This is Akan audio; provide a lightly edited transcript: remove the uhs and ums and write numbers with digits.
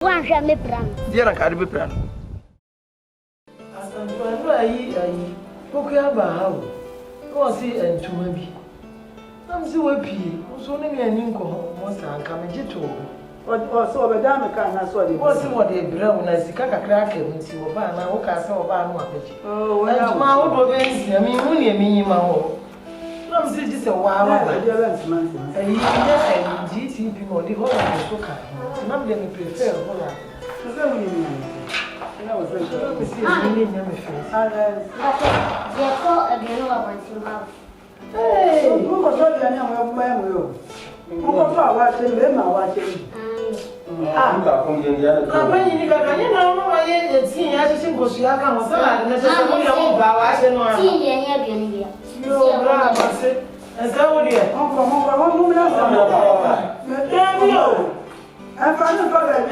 One shall be brand. Dear, I can't be brand. Okay, about how see and to maybe. I'm so happy. So many an income most are coming to. What also a dame can as well. What's what they brown as the caca crack and see what I walk as our barn. Oh, well, my old baby, I mean, only a minimum. I'm still just a while. I GTP or the whole of the soccer. Some of them prefer a whole lot. Let me see a million face. Therefore, again, I want to have. Hey, who was not the young man? Who was watching them? I'm watching. Ah, when you got I see, I just go to Yaka was not necessarily watching or seeing. You are and so would you? I'm from home. I'm found